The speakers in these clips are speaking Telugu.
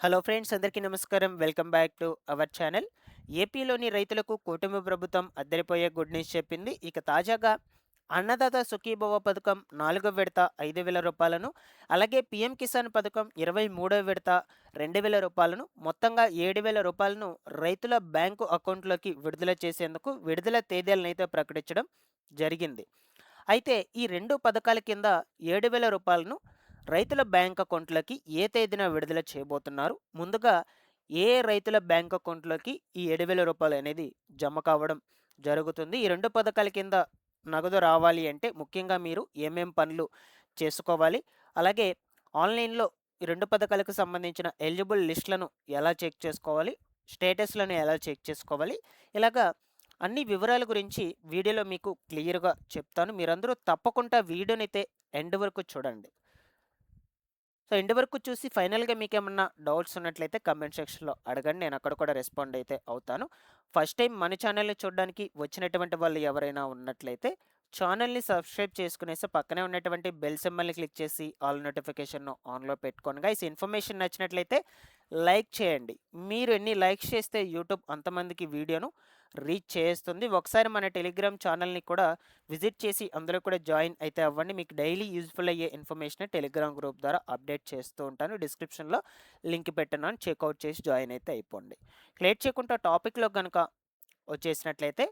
హలో ఫ్రెండ్స్, అందరికీ నమస్కారం. Welcome back to our channel. ఏపీలోని రైతులకు కూటమి ప్రభుత్వం అద్దరిపోయే గుడ్ న్యూస్ చెప్పింది. ఇక తాజాగా అన్నదాత సుఖీభవ పథకం 4వ విడత రూ. 5,000, అలాగే పీఎం కిసాన్ పథకం 23వ విడత రూ. 2,000, మొత్తంగా రూ. 7,000 రైతుల బ్యాంకు అకౌంట్లోకి విడుదల చేసేందుకు విడుదల తేదీలనైతే ప్రకటించడం జరిగింది. అయితే ఈ 2 పథకాల కింద రూ. 7,000 రైతుల బ్యాంక్ అకౌంట్‌లోకి ఏ తేదీన విడుదల చేయబోతున్నారు? ముందుగా ఏ రైతుల బ్యాంక్ అకౌంట్‌లోకి ఈ రూ. 7,000 అనేది జమ కావడం జరుగుతుంది? ఈ 2 పథకాల కింద నగదు రావాలి అంటే ముఖ్యంగా మీరు ఏమేం పనులు చేసుకోవాలి? అలాగే ఆన్‌లైన్‌లో ఈ 2 పథకాలకు సంబంధించిన ఎలిజిబుల్ లిస్ట్‌లను ఎలా చెక్ చేసుకోవాలి? స్టేటస్‌లను ఎలా చెక్ చేసుకోవాలి? ఇలాగా అన్ని వివరాల గురించి వీడియోలో మీకు క్లియర్‌గా చెప్తాను. మీరందరూ తప్పకుండా వీడియోనైతే ఎండ్ వరకు చూడండి. సో ఎండ్ వరకు చూసి ఫైనల్‌గా మీకేమన్నా డౌట్స్ ఉన్నట్లయితే కామెంట్ సెక్షన్‌లో అడగండి. నేను అక్కడ కూడా రెస్పాండ్ అయితే అవుతాను. ఫస్ట్ టైం మన ఛానల్‌ని చూడడానికి వచ్చినటువంటి వాళ్ళు ఎవరైనా ఉన్నట్లయితే ఛానల్‌ని సబ్స్క్రైబ్ చేసుకునేసి పక్కనే ఉన్నటువంటి బెల్ సింబల్‌ని క్లిక్ చేసి ఆల్ నోటిఫికేషన్‌ను ఆన్‌లో పెట్టుకోండి. గైస్, ఇన్ఫర్మేషన్ నచ్చినట్లయితే లైక్ చేయండి. మీరు ఎన్ని లైక్స్ చేస్తే యూట్యూబ్ అంతమందికి వీడియోను రీచ్ చేస్తుంది. ఒకసారి మన టెలిగ్రామ్ ఛానల్‌ని కూడా విజిట్ చేసి అందులో కూడా జాయిన్ అయితే అవ్వండి. మీకు డైలీ యూజ్ఫుల్ అయ్యే ఇన్ఫర్మేషన్ టెలిగ్రామ్ గ్రూప్ ద్వారా అప్డేట్ చేస్తూ ఉంటాను. డిస్క్రిప్షన్‌లో లింక్ పెట్టన్నాను. చెక్అవుట్ చేసి జాయిన్ అయితే అయిపోండి. లేట్ చేయకుండా టాపిక్‌లో గనుక వచ్చేసినట్లయితే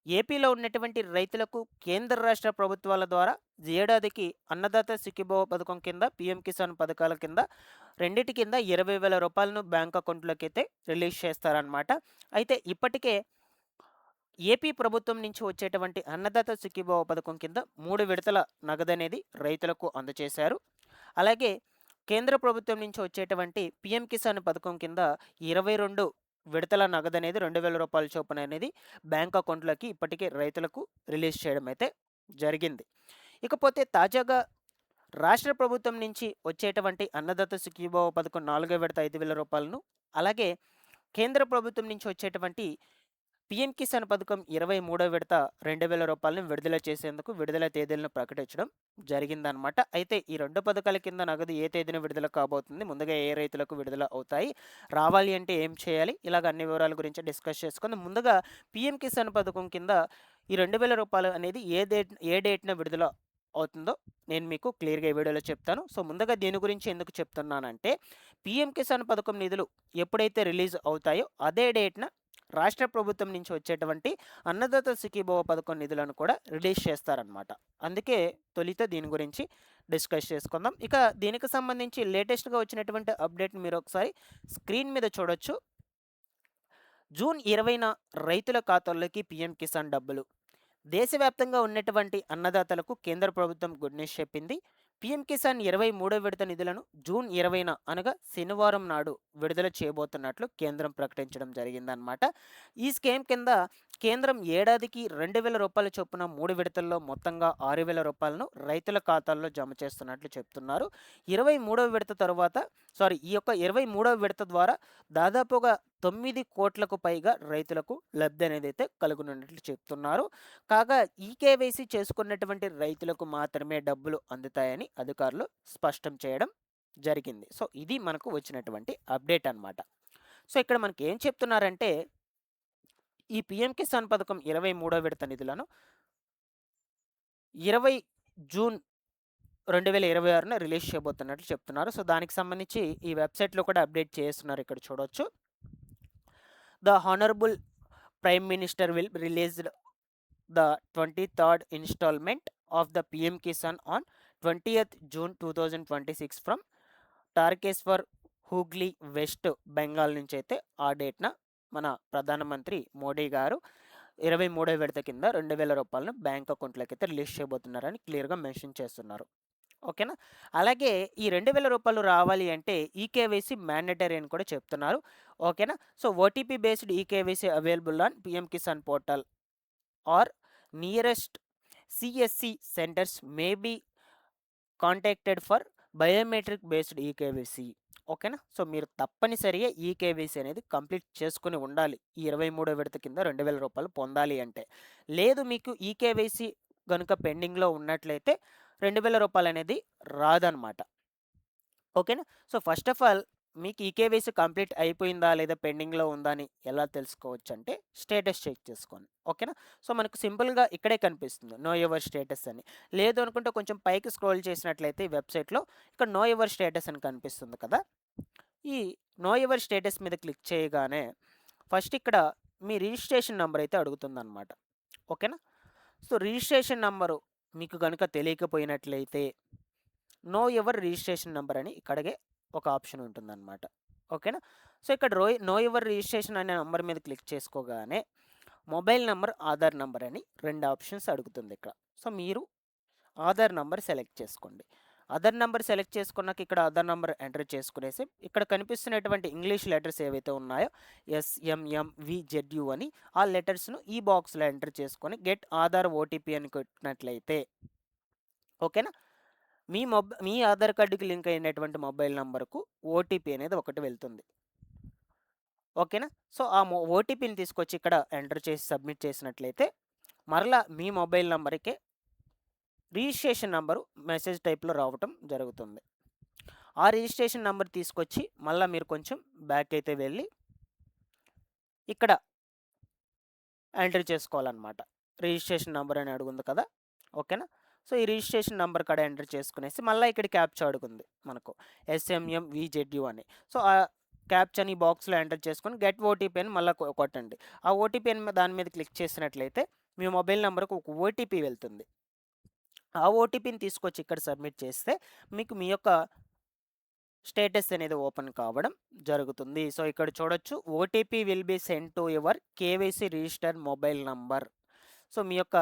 ఏపీలో ఉన్నటువంటి రైతులకు కేంద్ర రాష్ట్ర ప్రభుత్వాల ద్వారా ఏడాదికి అన్నదాత సుఖీభవ పథకం కింద పీఎం కిసాన్ పథకాల కింద రెండిటి కింద రూ. 20,000 బ్యాంక్ అకౌంట్లోకి అయితే రిలీజ్ చేస్తారనమాట. అయితే ఇప్పటికే ఏపీ ప్రభుత్వం నుంచి వచ్చేటువంటి అన్నదాత సుఖీభవ పథకం కింద 3 విడతల నగదనేది రైతులకు అందజేశారు. అలాగే కేంద్ర ప్రభుత్వం నుంచి వచ్చేటువంటి పీఎం కిసాన్ పథకం కింద 22 విడతల నగదనేది రూ. 2,000 చొప్పున అనేది బ్యాంక్ అకౌంట్లోకి ఇప్పటికే రైతులకు రిలీజ్ చేయడం అయితే జరిగింది. ఇకపోతే తాజాగా రాష్ట్ర ప్రభుత్వం నుంచి వచ్చేటువంటి అన్నదాత సుఖీభవ పథకం 4వ విడత రూ. 5,000, అలాగే కేంద్ర ప్రభుత్వం నుంచి వచ్చేటువంటి పీఎం కిసాన్ పథకం 23వ విడత రూ. 2,000 విడుదల చేసేందుకు విడుదల తేదీలను ప్రకటించడం జరిగిందనమాట. అయితే ఈ 2 పథకాల కింద నగదు ఏ తేదీన విడుదల కాబోతుంది? ముందుగా ఏ రైతులకు విడుదల అవుతాయి? రావాలి అంటే ఏం చేయాలి? ఇలాగ అన్ని వివరాల గురించి డిస్కస్ చేసుకుందాం. ముందుగా పీఎం కిసాన్ పథకం కింద ఈ రూ. 2,000 అనేది ఏ డేట్‌న విడుదల అవుతుందో నేను మీకు క్లియర్‌గా ఈ వీడియోలో చెప్తాను. సో ముందుగా దీని గురించి ఎందుకు చెప్తున్నానంటే, పీఎం కిసాన్ పథకం నిధులు ఎప్పుడైతే రిలీజ్ అవుతాయో అదే డేట్‌న రాష్ట్ర ప్రభుత్వం నుంచి వచ్చేటువంటి అన్నదాత సుఖీభవ పథకం నిధులను కూడా రిలీజ్ చేస్తారనమాట. అందుకే తొలిత దీని గురించి డిస్కస్ చేసుకుందాం. ఇక దీనికి సంబంధించి లేటెస్ట్‌గా వచ్చినటువంటి అప్డేట్ మీరు ఒకసారి స్క్రీన్ మీద చూడొచ్చు. జూన్ 20న రైతుల ఖాతాల్లోకి పీఎం కిసాన్ డబ్బులు. దేశవ్యాప్తంగా ఉన్నటువంటి అన్నదాతలకు కేంద్ర ప్రభుత్వం గుడ్ న్యూస్ చెప్పింది. పీఎం కిసాన్ 23వ విడత నిధులను జూన్ 20న అనగా శనివారం నాడు విడుదల చేయబోతున్నట్లు కేంద్రం ప్రకటించడం జరిగిందనమాట. ఈ స్కీమ్ కింద కేంద్రం ఏడాదికి రూ. 2,000 చొప్పున 3 విడతల్లో మొత్తంగా రూ. 6,000 రైతుల ఖాతాల్లో జమ చేస్తున్నట్లు చెప్తున్నారు. 23వ విడత తరువాత ఈ యొక్క 23వ విడత ద్వారా దాదాపుగా 9 కోట్లకు పైగా రైతులకు లబ్ధి అనేది అయితే కలుగునున్నట్లు చెప్తున్నారు. కాగా ఈకేవైసీ చేసుకున్నటువంటి రైతులకు మాత్రమే డబ్బులు అందుతాయని అధికారులు స్పష్టం చేయడం జరిగింది. సో ఇది మనకు వచ్చినటువంటి అప్డేట్ అనమాట. సో ఇక్కడ మనకి ఏం చెప్తున్నారంటే, ఈ పీఎం కిసాన్ పథకం 23వ విడత నిధులను 20 జూన్ 2026న రిలీజ్ చేయబోతున్నట్లు చెప్తున్నారు. సో దానికి సంబంధించి ఈ వెబ్సైట్లో కూడా అప్డేట్ చేస్తున్నారు. ఇక్కడ చూడొచ్చు. The honourable prime minister will released the 23rd installment of the PM Kisan on 20th June 2026 from Tarakeswar Hooghly West Bengal నుంచి అయితే ఆ డేట్న మన ప్రధానమంత్రి మోడీ గారు 23వ విడత కింద రూ. 2,000 బ్యాంక్ అకౌంట్లోకి అయితే రిలీజ్ చేయబోతున్నారని క్లియర్గా మెన్షన్ చేస్తున్నారు. ఓకేనా? అలాగే ఈ రూ. 2,000 రావాలి అంటే ఈకేవైసీ మ్యాండేటరీ అని కూడా చెప్తున్నారు. ఓకేనా? So OTP based eKYC available on PM Kisan portal or nearest CSC centers may be contacted for biometric based eKYC. ఓకేనా? సో మీరు తప్పనిసరిగా ఈకేవైసీ అనేది కంప్లీట్ చేసుకుని ఉండాలి. ఈ 23వ విడత కింద రూ. 2,000 పొందాలి అంటే. లేదు మీకు ఈకేవైసీ గనుక పెండింగ్‌లో ఉన్నట్లయితే రూ. 2,000 అనేది రాదనమాట. ఓకేనా? సో ఫస్ట్ ఆఫ్ ఆల్ మీకు ఈ కేవైసీ కంప్లీట్ అయిపోయిందా లేదా పెండింగ్‌లో ఉందా అని ఎలా తెలుసుకోవచ్చంటే స్టేటస్ చెక్ చేసుకోండి. ఓకేనా? సో, మనకు సింపుల్‌గా ఇక్కడే కనిపిస్తుంది. నో యువర్ స్టేటస్ అని. లేదు అనుకుంటే కొంచెం పైకి స్క్రోల్ చేసినట్లయితే ఈ వెబ్‌సైట్‌లో ఇక్కడ నో యువర్ స్టేటస్ అని కనిపిస్తుంది కదా! ఈ నో యువర్ స్టేటస్ మీద క్లిక్ చేయగానే ఫస్ట్ ఇక్కడ మీ రిజిస్ట్రేషన్ నంబర్ అయితే అడుగుతుందనమాట. ఓకేనా? సో, రిజిస్ట్రేషన్ నంబరు మీకు గనుక తెలియకపోయినట్లయితే నో యువర్ రిజిస్ట్రేషన్ నంబర్ అని ఇక్కడికే ఒక ఆప్షన్ ఉంటుందన్నమాట. ఓకేనా? సో, ఇక్కడ నో యువర్ రిజిస్ట్రేషన్ అనే నంబర్ మీద క్లిక్ చేసుకోగానే మొబైల్ నంబర్, ఆధార్ నంబర్ అని 2 ఆప్షన్స్ అడుగుతుంది ఇక్కడ. సో, మీరు ఆధార్ నంబర్ సెలెక్ట్ చేసుకోండి. ఆధార్ నంబర్ సెలెక్ట్ చేసుకున్నాక ఇక్కడ ఆధార్ నంబర్ ఎంటర్ చేసుకునేసి ఇక్కడ కనిపిస్తున్నటువంటి ఇంగ్లీష్ లెటర్స్ ఏవైతే ఉన్నాయో ఎస్ఎంఎంవిజెడ్యు అని ఆ లెటర్స్‌ను ఈ బాక్స్‌లో ఎంటర్ చేసుకొని గెట్ ఆధార్ ఓటీపీ అని కొట్టినట్లయితే ఓకేనా? మీ ఆధార్ కార్డుకి లింక్ అయినటువంటి మొబైల్ నంబర్‌కు ఓటీపీ అనేది ఒకటి వెళ్తుంది. ఓకేనా? సో, ఆ ఓటీపీని తీసుకొచ్చి ఇక్కడ ఎంటర్ చేసి సబ్మిట్ చేసినట్లయితే మరలా మీ మొబైల్ నంబర్‌కే రిజిస్ట్రేషన్ నంబరు మెసేజ్ టైప్‌లో రావటం జరుగుతుంది. ఆ రిజిస్ట్రేషన్ నంబర్ తీసుకొచ్చి మళ్ళా మీరు కొంచెం బ్యాక్ అయితే వెళ్ళి ఇక్కడ ఎంటర్ చేసుకోవాలన్నమాట. రిజిస్ట్రేషన్ నంబర్ అని అడుగుంది కదా! ఓకేనా? సో, ఈ రిజిస్ట్రేషన్ నంబర్ కాడ ఎంటర్ చేసుకునేసి మళ్ళా ఇక్కడ క్యాప్చా అడుగుంది మనకు. ఎస్ఎంఎంవిజెడ్యు అని. సో, ఆ క్యాప్చాని ఈ బాక్స్‌లో ఎంటర్ చేసుకొని గెట్ ఓటీపీ అని మళ్ళా కొట్టండి. ఆ ఓటీపీ దాని మీద క్లిక్ చేసినట్లయితే మీ మొబైల్ నంబర్‌కు ఒక ఓటీపీ వెళ్తుంది. ఆ ఓటీపీని తీసుకొచ్చి ఇక్కడ సబ్మిట్ చేస్తే మీకు మీ యొక్క స్టేటస్ అనేది ఓపెన్ కావడం జరుగుతుంది. సో, ఇక్కడ చూడొచ్చు OTP will be send to your KYC registered mobile number. So, మీ యొక్క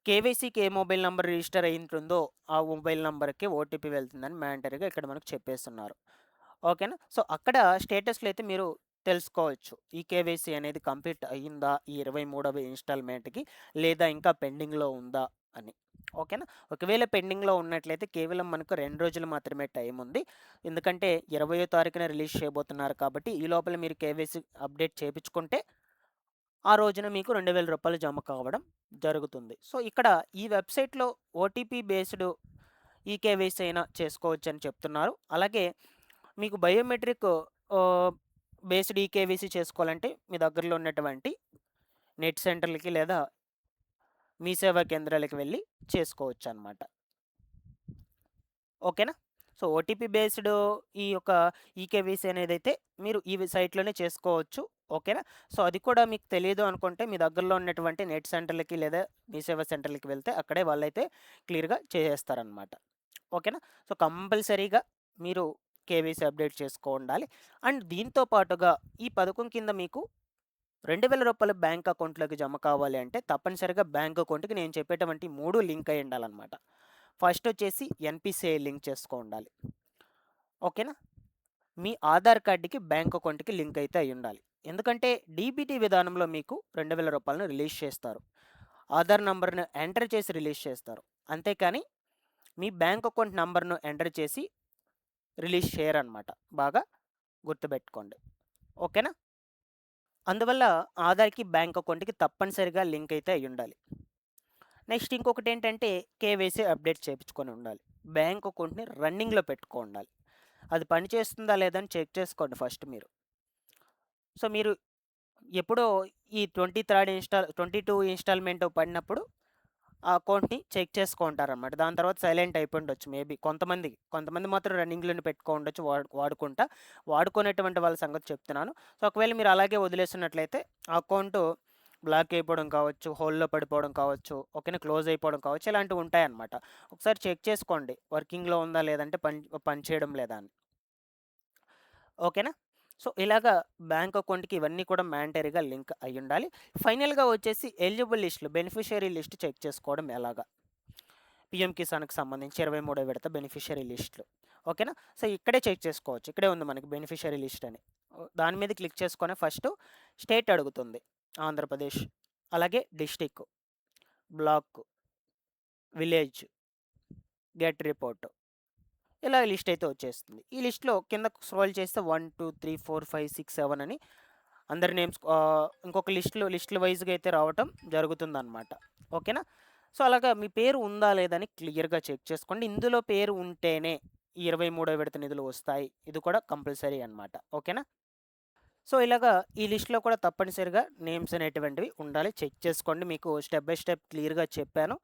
కేవైసీకి ఏ మొబైల్ నంబర్ రిజిస్టర్ అయ్యుంటుందో ఆ మొబైల్ నంబర్‌కి ఓటీపీ వెళ్తుందని మ్యాండటరీగా ఇక్కడ మనకు చెప్పేస్తున్నారు. ఓకేనా? సో, అక్కడ స్టేటస్‌లో అయితే మీరు తెలుసుకోవచ్చు. ఈ కేవైసీ అనేది కంప్లీట్ అయ్యిందా ఈ 23వ ఇన్‌స్టాల్‌మెంట్‌కి లేదా ఇంకా పెండింగ్‌లో ఉందా అని. ఓకేనా? ఒకవేళ పెండింగ్‌లో ఉన్నట్లయితే కేవలం మనకు 2 రోజులు మాత్రమే టైం ఉంది. ఎందుకంటే 20వ తారీఖున రిలీజ్ చేయబోతున్నారు కాబట్టి ఈ లోపల మీరు కేవైసీ అప్డేట్ చేపించుకుంటే ఆ రోజున మీకు రూ. 2000 జమ కావడం జరుగుతుంది. సో, ఇక్కడ ఈ వెబ్‌సైట్‌లో ఓటీపీ బేస్డ్ ఈకేవైసీ అయినా చేసుకోవచ్చని చెప్తున్నారు. అలాగే మీకు బయోమెట్రిక్ ఆహ్, బేస్డ్ ఈకేవైసీ చేసుకోవాలంటే మీ దగ్గరలో ఉన్నటువంటి నెట్ సెంటర్‌లకి లేదా మీ సేవా కేంద్రాలకు వెళ్లి చేసుకోవచ్చనమాట. ఓకేనా? సో, ఓటీపీ బేస్డ్ ఈ యొక్క ఈకేవైసీ అనేదైతే మీరు ఈ సైట్‌లోనే చేసుకోవచ్చు. ఓకేనా? సో, అది కూడా మీకు తెలీదు అనుకుంటే మీ దగ్గరలో ఉన్నటువంటి నెట్ సెంటర్‌లకి లేదా మీ సేవా సెంటర్‌లకి వెళ్తే అక్కడే వాళ్ళైతే క్లియర్‌గా చేసేస్తారనమాట. ఓకేనా? సో, కంపల్సరీగా మీరు కేవైసీ అప్డేట్ చేసుకోండాలి. అండ్ దీంతో పాటుగా ఈ పథకం కింద మీకు రూ. 2000 బ్యాంక్ అకౌంట్‌లోకి జమ కావాలి అంటే తప్పనిసరిగా బ్యాంక్ అకౌంట్‌కి నేను చెప్పేటువంటి 3 లింక్ అయ్యి ఉండాలనమాట. ఫస్ట్ వచ్చేసి ఎన్‌పిసిఐ లింక్ చేసుకోండాలి. ఓకేనా? మీ ఆధార్ కార్డ్‌కి బ్యాంక్ అకౌంట్‌కి లింక్ అయితే అయ్యుండాలి. ఎందుకంటే డీబీటీ విధానంలో మీకు రూ. 2000 రిలీజ్ చేస్తారు. ఆధార్ నంబర్‌ను ఎంటర్ చేసి రిలీజ్ చేస్తారు. అంతేకాని మీ బ్యాంక్ అకౌంట్ నంబర్‌ను ఎంటర్ చేసి రిలీజ్ చేయరనమాట. బాగా గుర్తుపెట్టుకోండి. ఓకేనా? అందువల్ల ఆధార్‌కి బ్యాంక్ అకౌంట్‌కి తప్పనిసరిగా లింక్ అయితే అయ్యుండాలి. నెక్స్ట్ ఇంకొకటేంటంటే కేవైసీ అప్డేట్ చేపించుకొని ఉండాలి. బ్యాంక్ అకౌంట్‌ని రన్నింగ్‌లో పెట్టుకోండాలి. అది పనిచేస్తుందా లేదా అని చెక్ చేసుకోండి ఫస్ట్ మీరు. సో, మీరు ఎప్పుడో ఈ 22 ఇన్‌స్టాల్‌మెంట్ పడినప్పుడు ఆ అకౌంట్‌ని చెక్ చేసుకుంటారనమాట. దాని తర్వాత సైలెంట్ అయిపోయుండొచ్చు మేబీ కొంతమంది మాత్రం రన్నింగ్‌లోనే పెట్టుకోనుండొచ్చు వాడుకుంటా. వాడుకునేటువంటి వాళ్ళ సంగతి చెప్తున్నాను. సో, ఒకవేళ మీరు అలాగే వదిలేస్తున్నట్లయితే ఆ అకౌంటు బ్లాక్ అయిపోవడం కావచ్చు, హోల్‌లో పడిపోవడం కావచ్చు, ఓకేనా, క్లోజ్ అయిపోవడం కావచ్చు, ఇలాంటివి ఉంటాయన్నమాట. ఒకసారి చెక్ చేసుకోండి వర్కింగ్‌లో ఉందా లేదంటే పనిచేయడం లేదా అని. ఓకేనా? సో, ఇలాగా బ్యాంక్ అకౌంట్‌కి ఇవన్నీ కూడా మ్యాండటరీగా లింక్ అయ్యుండాలి. ఫైనల్‌గా వచ్చేసి ఎలిజిబుల్ లిస్టులు, బెనిఫిషియరీ లిస్ట్ చెక్ చేసుకోవడం ఎలాగా? పీఎం కిసాన్‌కి సంబంధించి 23వ విడత బెనిఫిషియరీ లిస్టులు. ఓకేనా? సో, ఇక్కడే చెక్ చేసుకోవచ్చు. ఇక్కడే ఉంది మనకి బెనిఫిషియరీ లిస్ట్ అని. దాని మీద క్లిక్ చేసుకొని ఫస్టు స్టేట్ అడుగుతుంది. ఆంధ్రప్రదేశ్, అలాగే district, black, village, get report ఇలా లిస్ట్ అయితే వచ్చేస్తుంది. ఈ లిస్ట్‌లో కిందకు స్క్రోల్ చేస్తే 1, 2, 3, 4, 5, 6, 7 అని అందరి నేమ్స్ ఇంకొక లిస్టుల వైస్‌గా అయితే రావటం జరుగుతుందనమాట. ఓకేనా? సో, అలాగా మీ పేరు ఉందా లేదా అని క్లియర్‌గా చెక్ చేసుకోండి. ఇందులో పేరు ఉంటేనే ఈ 23వ విడత నిధులు వస్తాయి. ఇది కూడా కంపల్సరీ అన్నమాట. ఓకేనా? సో, ఇలాగా ఈ లిస్ట్‌లో కూడా తప్పనిసరిగా నేమ్స్ అనేటువంటివి ఉండాలి. చెక్ చేసుకోండి. మీకు స్టెప్ బై స్టెప్ క్లియర్‌గా చెప్పాను.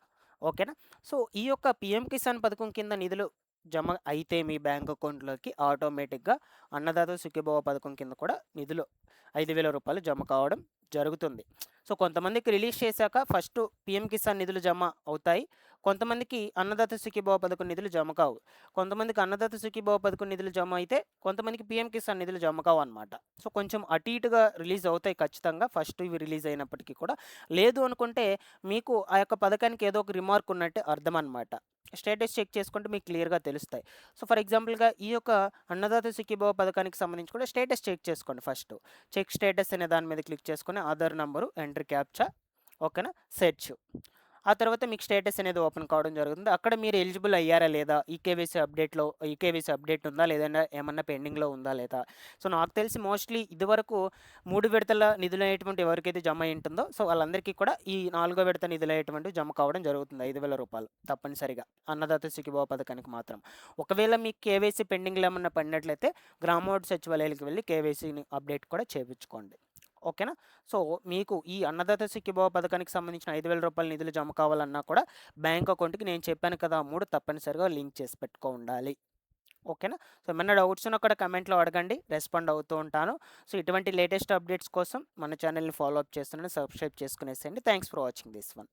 ఓకేనా? సో, ఈ యొక్క పీఎం కిసాన్ పథకం కింద నిధులు జమ అయితే మీ బ్యాంక్ అకౌంట్‌లోకి ఆటోమేటిక్‌గా అన్నదాత సుఖీభవ పథకం కింద కూడా నిధులు రూ. 5,000 జమ కావడం జరుగుతుంది. సో, కొంతమందికి రిలీజ్ చేశాక ఫస్టు పీఎం కిసాన్ నిధులు జమ అవుతాయి. కొంతమందికి అన్నదాత సుఖీభవ పథకం నిధులు జమ కావు. కొంతమందికి అన్నదాత సుఖీభవ పథకం నిధులు జమ అయితే కొంతమందికి పీఎం కిసాన్ నిధులు జమ కావన్నమాట. సో, కొంచెం అటు ఇటుగా రిలీజ్ అవుతాయి ఖచ్చితంగా. ఫస్ట్ ఇవి రిలీజ్ అయినప్పటికీ కూడా. లేదు అనుకుంటే మీకు ఆ యొక్క పథకానికి ఏదో ఒక రిమార్క్ ఉన్నట్టే అర్థం అనమాట. స్టేటస్ చెక్ చేసుకుంటే మీకు క్లియర్‌గా తెలుస్తాయి. సో, ఫర్ ఎగ్జాంపుల్‌గా ఈ యొక్క అన్నదాత సుఖీభవ పథకానికి సంబంధించి కూడా స్టేటస్ చెక్ చేసుకోండి ఫస్టు. చెక్ స్టేటస్ అనే దాని మీద క్లిక్ చేసుకొని ఆధార్ నంబరు, ఎంటర్ క్యాప్చా, ఓకేనా? సెర్చ్. ఆ తర్వాత మీకు స్టేటస్ అనేది ఓపెన్ కావడం జరుగుతుంది. అక్కడ మీరు ఎలిజిబుల్ అయ్యారా లేదా? ఈకేవైసీ అప్డేట్ ఉందా? లేదంటే ఏమన్నా పెండింగ్‌లో ఉందా లేదా? సో, నాకు తెలిసి మోస్ట్‌లీ ఇదివరకు 3 విడతల నిధులనేటువంటివి ఎవరికైతే జమ అయి ఉంటుందో సో, వాళ్ళందరికీ కూడా ఈ 4గో విడత నిధులనేటువంటివి జమ కావడం జరుగుతుంది. రూ. 5,000 తప్పనిసరిగా. అన్నదాత సుఖీభవ పథకానికి మాత్రం. ఒకవేళ మీకు కేవైసీ పెండింగ్‌లో ఏమన్నా పడినట్లయితే గ్రామవార్డు సచివాలయాలకు వెళ్లి కేవైసీని అప్డేట్ కూడా చేపించుకోండి. ఓకేనా? సో, మీకు ఈ అన్నదాత సుఖీభవ పథకానికి సంబంధించిన రూ. 5,000 నిధులు జమ కావాలన్నా కూడా బ్యాంక్ అకౌంట్‌కి నేను చెప్పాను కదా! ఆ 3 తప్పనిసరిగా లింక్ చేసి పెట్టుకోండాలి. ఓకేనా? సో, ఏమన్నా డౌట్స్ ఉన్నా కూడా కమెంట్‌లో అడగండి. రెస్పాండ్ అవుతూ ఉంటాను. సో, ఇటువంటి లేటెస్ట్ అప్డేట్స్ కోసం మన ఛానెల్‌ని ఫాలో అప్ చేస్తున్నాను. సబ్స్క్రైబ్ చేసుకునేసేయండి. Thanks for watching this one.